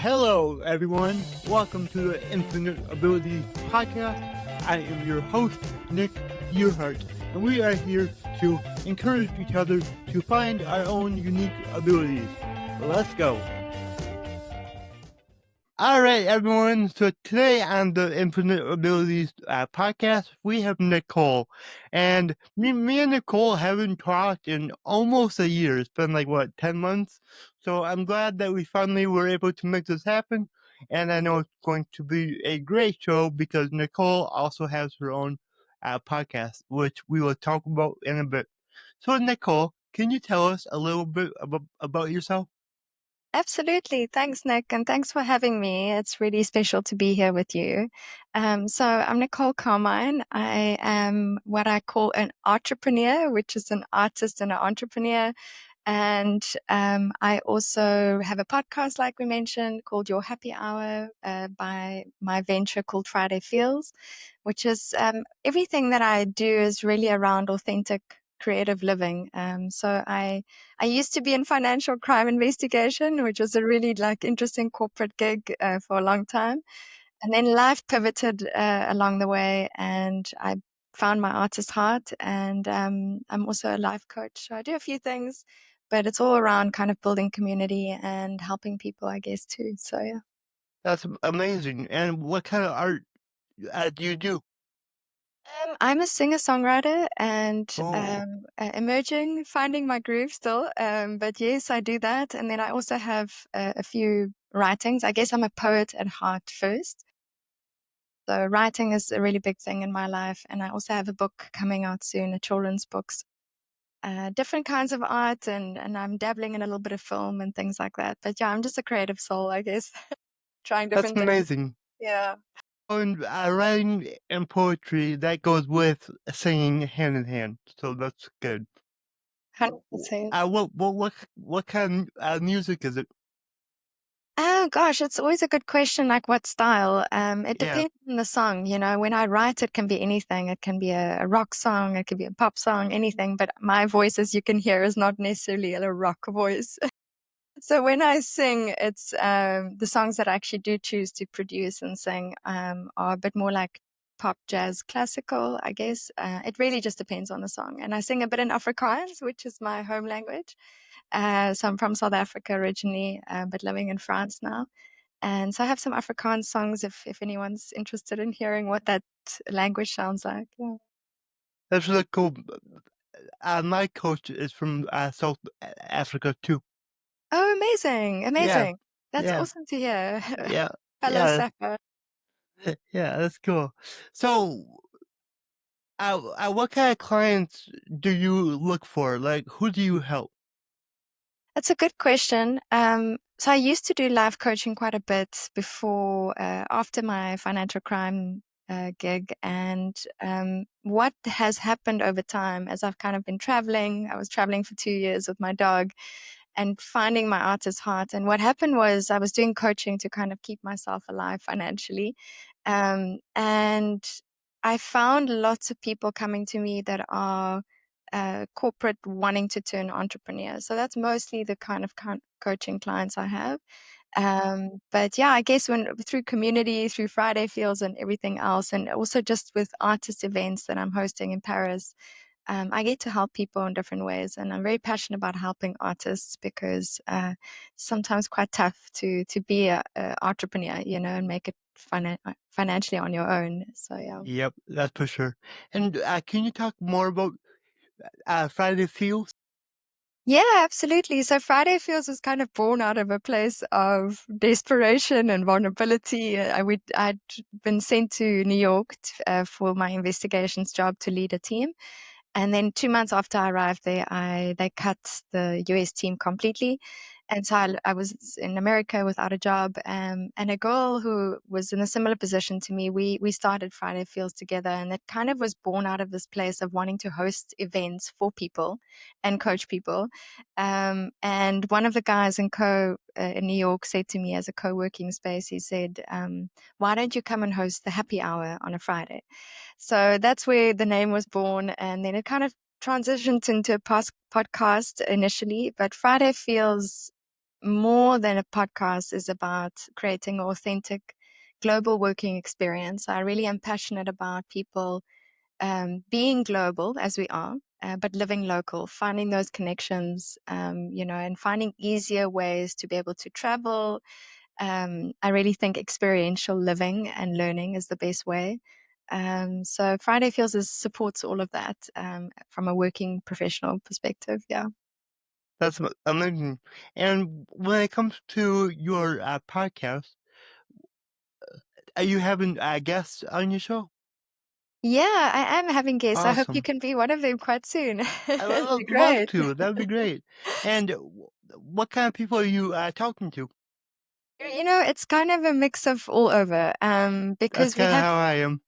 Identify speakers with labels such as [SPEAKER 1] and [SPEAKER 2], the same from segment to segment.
[SPEAKER 1] Hello, everyone. Welcome to the Infinite Abilities Podcast. I am your host, Nick Yerhart, and we are here to encourage each other to find our own unique abilities. Let's go. All right, everyone. So today on the Infinite Abilities podcast, we have Nicole. And me and Nicole haven't talked in almost a year. It's been 10 months? So I'm glad that we finally were able to make this happen. And I know it's going to be a great show because Nicole also has her own podcast, which we will talk about in a bit. So, Nicole, can you tell us a little bit about yourself?
[SPEAKER 2] Absolutely. Thanks, Nick, and thanks for having me. It's really special to be here with you. So I'm Nicole Karmine. I am what I call an entrepreneur, which is an artist and an entrepreneur. And I also have a podcast, like we mentioned, called Your Happy Hour by my venture called Friday Feels, which is everything that I do is really around authentic creative living. So I used to be in financial crime investigation, which was a really interesting corporate gig for a long time. And then life pivoted along the way, and I found my artist heart. And I'm also a life coach. So I do a few things, but it's all around kind of building community and helping people, I guess, too. So, yeah.
[SPEAKER 1] That's amazing. And what kind of art do you do?
[SPEAKER 2] I'm a singer-songwriter and
[SPEAKER 1] Oh,
[SPEAKER 2] emerging, finding my groove still. But yes, I do that. And then I also have a few writings. I guess I'm a poet at heart first. So writing is a really big thing in my life. And I also have a book coming out soon, a children's books, different kinds of art. And I'm dabbling in a little bit of film and things like that. But yeah, I'm just a creative soul, I guess, trying
[SPEAKER 1] that's
[SPEAKER 2] different things.
[SPEAKER 1] amazing.
[SPEAKER 2] Yeah.
[SPEAKER 1] And writing and poetry, that goes with singing hand in hand. So that's good.
[SPEAKER 2] 100%.
[SPEAKER 1] What kind of music is it?
[SPEAKER 2] Oh gosh, it's always a good question, like what style. It
[SPEAKER 1] Yeah,
[SPEAKER 2] depends on the song. When I write, it can be anything. It can be a rock song, it could be a pop song, anything. But my voice, as you can hear, is not necessarily a rock voice. So when I sing, it's the songs that I actually do choose to produce and sing are a bit more like pop, jazz, classical, I guess. It really just depends on the song. And I sing a bit in Afrikaans, which is my home language. So I'm from South Africa originally, but living in France now. And so I have some Afrikaans songs if anyone's interested in hearing what that language sounds like. Yeah.
[SPEAKER 1] that's really cool. My coach is from South Africa too.
[SPEAKER 2] Oh, amazing.
[SPEAKER 1] Yeah,
[SPEAKER 2] Amazing. That's
[SPEAKER 1] yeah,
[SPEAKER 2] awesome to hear.
[SPEAKER 1] yeah,
[SPEAKER 2] Hello,
[SPEAKER 1] yeah,
[SPEAKER 2] Saka.
[SPEAKER 1] yeah. That's cool. So, what kind of clients do you look for? Like, who do you help?
[SPEAKER 2] That's a good question. So I used to do life coaching quite a bit before, after my financial crime gig. And what has happened over time as I've kind of been traveling, I was traveling for 2 years with my dog and finding my artist heart. And what happened was I was doing coaching to kind of keep myself alive financially. And I found lots of people coming to me that are corporate wanting to turn entrepreneur. So that's mostly the kind of coaching clients I have. But yeah, I guess when through community, through Friday Feels and everything else, and also just with artist events that I'm hosting in Paris, I get to help people in different ways. And I'm very passionate about helping artists because sometimes quite tough to be a entrepreneur, and make it financially on your own. So yeah.
[SPEAKER 1] Yep, that's for sure. And can you talk more about Friday Feels?
[SPEAKER 2] Yeah, absolutely. So Friday Feels was kind of born out of a place of desperation and vulnerability. I'd been sent to New York for my investigations job to lead a team. And then 2 months after I arrived there, they cut the US team completely. And so I was in America without a job. And a girl who was in a similar position to me, we started Friday Feels together. And it kind of was born out of this place of wanting to host events for people and coach people. And one of the guys in New York said to me as a co-working space, he said, why don't you come and host the happy hour on a Friday? So that's where the name was born. And then it kind of transitioned into a podcast initially. But Friday Feels more than a podcast is about creating an authentic global working experience. I really am passionate about people being global as we are, but living local, finding those connections, and finding easier ways to be able to travel. I really think experiential living and learning is the best way. So Friday Feels is supports all of that from a working professional perspective. Yeah.
[SPEAKER 1] That's amazing. And when it comes to your podcast, are you having guests on your show?
[SPEAKER 2] Yeah, I am having guests. I hope you
[SPEAKER 1] Awesome.
[SPEAKER 2] can be one of them quite soon.
[SPEAKER 1] I would
[SPEAKER 2] It'd be
[SPEAKER 1] love
[SPEAKER 2] great.
[SPEAKER 1] to. That would be great. And what kind of people are you talking to?
[SPEAKER 2] It's kind of a mix of all over,
[SPEAKER 1] That's
[SPEAKER 2] because we
[SPEAKER 1] kind of
[SPEAKER 2] have.
[SPEAKER 1] how I am.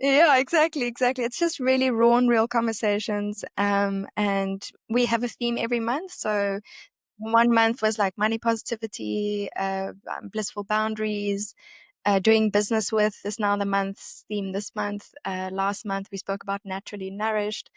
[SPEAKER 2] Yeah, exactly, exactly. It's just really raw and real conversations. And we have a theme every month. So one month was like money positivity, blissful boundaries, doing business with is now the month's theme this month. Last month we spoke about naturally nourished.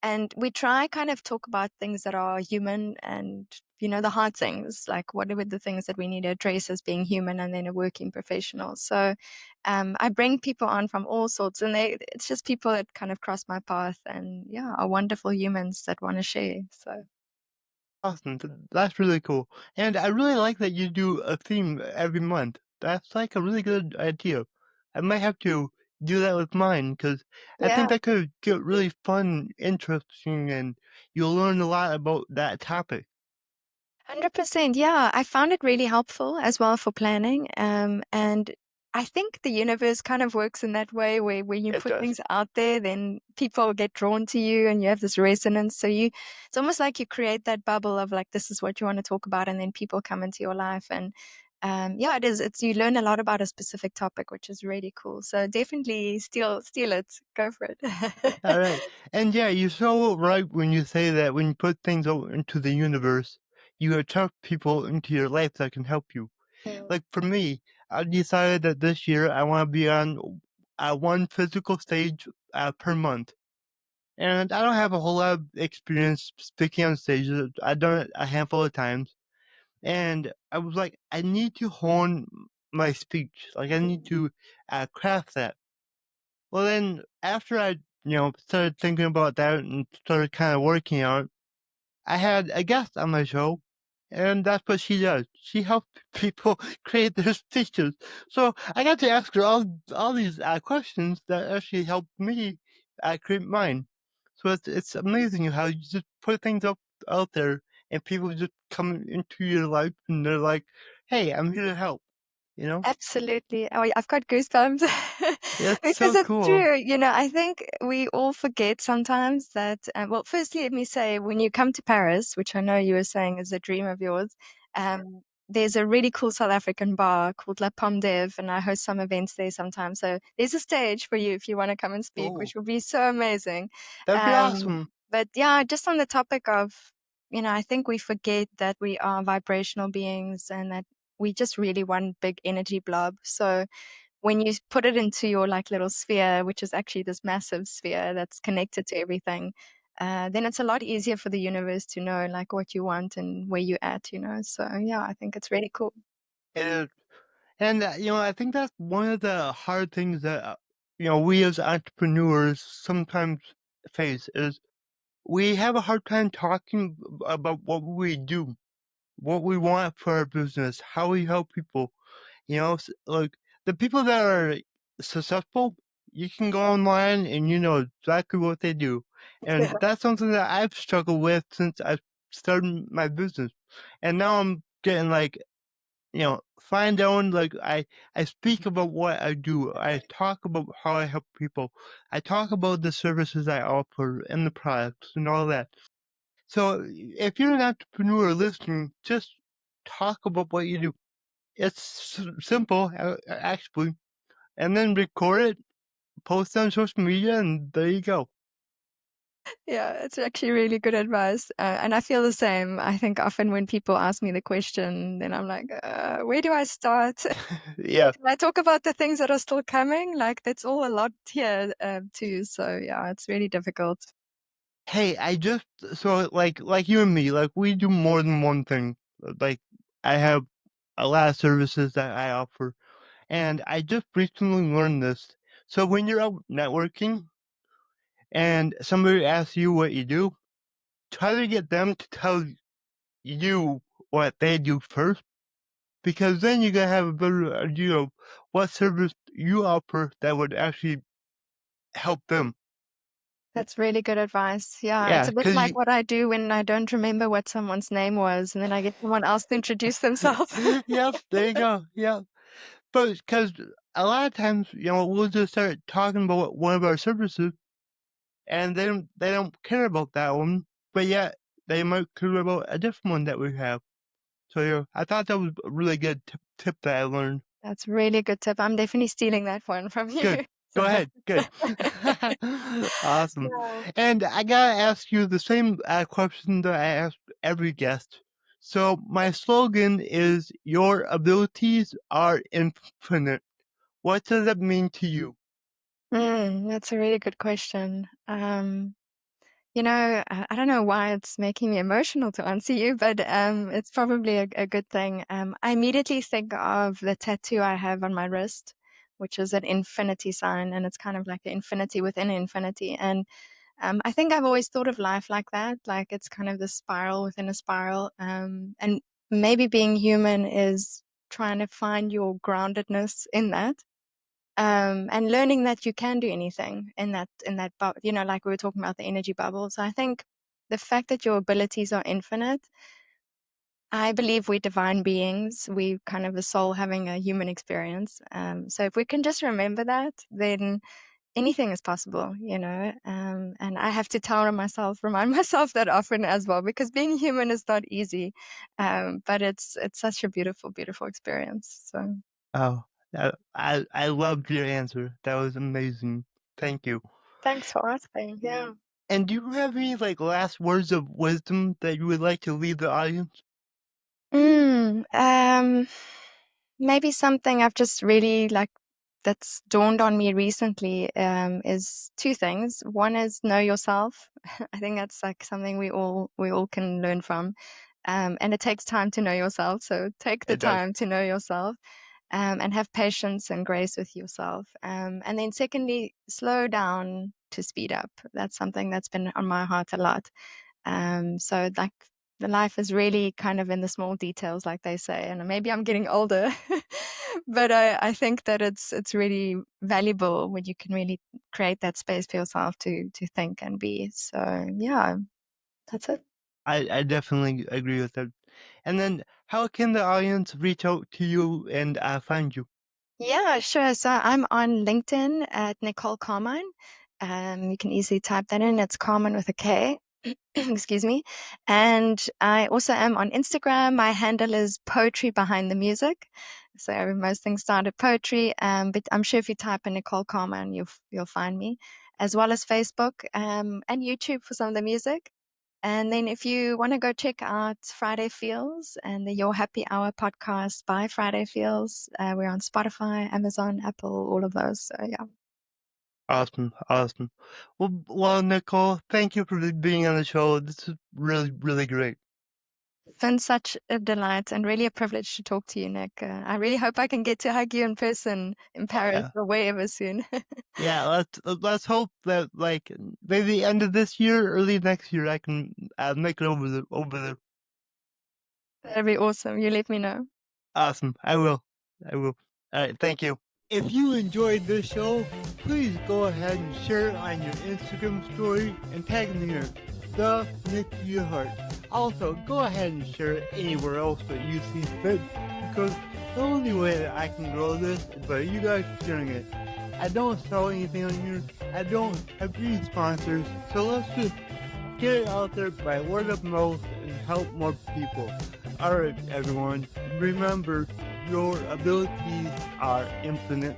[SPEAKER 2] And we try kind of talk about things that are human and, the hard things, like what are the things that we need to address as being human and then a working professional. So I bring people on from all sorts, and it's just people that kind of cross my path and, yeah, are wonderful humans that want to share. So,
[SPEAKER 1] Awesome. That's really cool. And I really like that you do a theme every month. That's like a really good idea. I might have to do that with mine because I think
[SPEAKER 2] yeah.
[SPEAKER 1] that could get really fun, interesting, and you'll learn a lot about that topic.
[SPEAKER 2] 100%. Yeah, I found it really helpful as well for planning. And I think the universe kind of works in that way where when you
[SPEAKER 1] It
[SPEAKER 2] put
[SPEAKER 1] does.
[SPEAKER 2] things out there, then people get drawn to you and you have this resonance. So it's almost like you create that bubble of like, this is what you want to talk about. And then people come into your life. And yeah, it is. You learn a lot about a specific topic, which is really cool. So definitely steal it. Go for it.
[SPEAKER 1] All right. And yeah, you're so right when you say that when you put things out into the universe, you attract people into your life that can help you.
[SPEAKER 2] Mm.
[SPEAKER 1] Like for me, I decided that this year I want to be on one physical stage per month. And I don't have a whole lot of experience speaking on stages. I've done it a handful of times. And I was like, I need to hone my speech. Like, I need to craft that. Well, then after I, started thinking about that and started kind of working on it, I had a guest on my show, and that's what she does. She helps people create their speeches. So I got to ask her all these questions that actually helped me create mine. So it's amazing how you just put things up out there, and people just come into your life, and they're like, "Hey, I'm here to help." You know,
[SPEAKER 2] Absolutely. Oh, yeah, I've got goosebumps
[SPEAKER 1] it's
[SPEAKER 2] because
[SPEAKER 1] so
[SPEAKER 2] it's
[SPEAKER 1] cool.
[SPEAKER 2] true. I think we all forget sometimes that, well, firstly, let me say, when you come to Paris, which I know you were saying is a dream of yours, there's a really cool South African bar called La Pomme d'Ève, and I host some events there sometimes. So there's a stage for you if you want to come and speak,
[SPEAKER 1] Oh,
[SPEAKER 2] which will be so amazing.
[SPEAKER 1] that'd be
[SPEAKER 2] Um,
[SPEAKER 1] awesome.
[SPEAKER 2] but yeah, just on the topic of, I think we forget that we are vibrational beings and that we just really one big energy blob. So when you put it into your like little sphere, which is actually this massive sphere that's connected to everything, then it's a lot easier for the universe to know like what you want and where you're at. So yeah, I think it's really cool.
[SPEAKER 1] It is. And, I think that's one of the hard things that, we as entrepreneurs sometimes face is we have a hard time talking about what we do, what we want for our business, how we help people. Like the people that are successful, you can go online and you know exactly what they do. And that's something that I've struggled with since I started my business. And now I'm getting like find out like I speak about what I do. I talk about how I help people. I talk about the services I offer and the products and all that. So if you're an entrepreneur listening, just talk about what you do. It's simple, actually, and then record it, post it on social media, and there you go.
[SPEAKER 2] Yeah, it's actually really good advice. And I feel the same. I think often when people ask me the question, then I'm like, where do I start?
[SPEAKER 1] Yeah.
[SPEAKER 2] Can I talk about the things that are still coming? Like, that's all a lot here, too. So, yeah, it's really difficult.
[SPEAKER 1] Hey, I just so like you and me, like we do more than one thing. Like I have a lot of services that I offer, and I just recently learned this. So when you're out networking and somebody asks you what you do, try to get them to tell you what they do first, because then you're gonna have a better idea of what service you offer that would actually help them.
[SPEAKER 2] That's really good advice. Yeah, it's
[SPEAKER 1] Yeah,
[SPEAKER 2] a bit
[SPEAKER 1] because
[SPEAKER 2] like what I do when I don't remember what someone's name was, and then I get someone else to introduce themselves.
[SPEAKER 1] yep, there you go. Yep. But because a lot of times, we'll just start talking about one of our services, and they don't care about that one, but yet they might care about a different one that we have. So yeah, I thought that was a really good tip that I learned.
[SPEAKER 2] That's really a good tip. I'm definitely stealing that one from
[SPEAKER 1] Good.
[SPEAKER 2] you.
[SPEAKER 1] Go
[SPEAKER 2] So
[SPEAKER 1] ahead. Good. Awesome.
[SPEAKER 2] yeah.
[SPEAKER 1] And I gotta ask you the same question that I ask every guest. So my slogan is "Your abilities are infinite." What does that mean to you?
[SPEAKER 2] That's a really good question. I don't know why it's making me emotional to answer you, but it's probably a good thing. I immediately think of the tattoo I have on my wrist, which is an infinity sign, and it's kind of like an infinity within an infinity. And I think I've always thought of life like that, like it's kind of the spiral within a spiral. And maybe being human is trying to find your groundedness in that, and learning that you can do anything in that bubble, like we were talking about the energy bubble. So I think the fact that your abilities are infinite, I believe we're divine beings. We kind of a soul having a human experience. So if we can just remember that, then anything is possible. And I have to remind myself that often as well, because being human is not easy. But it's such a beautiful, beautiful experience. So
[SPEAKER 1] Oh, I loved your answer. That was amazing. Thank you.
[SPEAKER 2] thanks for asking. Yeah.
[SPEAKER 1] And do you have any last words of wisdom that you would like to leave the audience?
[SPEAKER 2] Mm, um, Maybe something I've just really that's dawned on me recently is two things. One is know yourself. I think that's like something we all can learn from. And it takes time to know yourself. So take the
[SPEAKER 1] It does.
[SPEAKER 2] time to know yourself, and have patience and grace with yourself. And then secondly, slow down to speed up. That's something that's been on my heart a lot. So like the life is really kind of in the small details, like they say. And maybe I'm getting older, but I think that it's really valuable when you can really create that space for yourself to think and be. So yeah, that's it.
[SPEAKER 1] I definitely agree with that. And then how can the audience reach out to you and find you?
[SPEAKER 2] Yeah, sure. So I'm on LinkedIn at Nicole Carmine. You can easily type that in. It's Carmine with a K. Excuse me. And I also am on Instagram. My handle is Poetry Behind the Music. So most things start at poetry. But I'm sure if you type in Nicole Carmine, you'll find me, as well as Facebook, and YouTube for some of the music. And then if you want to go check out Friday Feels and the Your Happy Hour podcast by Friday Feels, we're on Spotify, Amazon, Apple, all of those. So yeah,
[SPEAKER 1] Awesome, awesome. Well, Nicole, thank you for being on the show. This is really, really great.
[SPEAKER 2] it's been such a delight and really a privilege to talk to you, Nick. I really hope I can get to hug you in person in
[SPEAKER 1] Oh
[SPEAKER 2] Paris
[SPEAKER 1] yeah,
[SPEAKER 2] or wherever soon.
[SPEAKER 1] yeah. Let's hope that maybe the end of this year, early next year, I can make it over there.
[SPEAKER 2] That'd be awesome. You let me know.
[SPEAKER 1] Awesome. I will. I will. All right. Thank you. If you enjoyed this show, please go ahead and share it on your Instagram story and tag me in the Nick Yerhart. Also, go ahead and share it anywhere else that you see fit, because the only way that I can grow this is by you guys sharing it. I don't sell anything on here. I don't have any sponsors, so let's just get it out there by word of mouth and help more people. Alright, everyone, remember your abilities are infinite.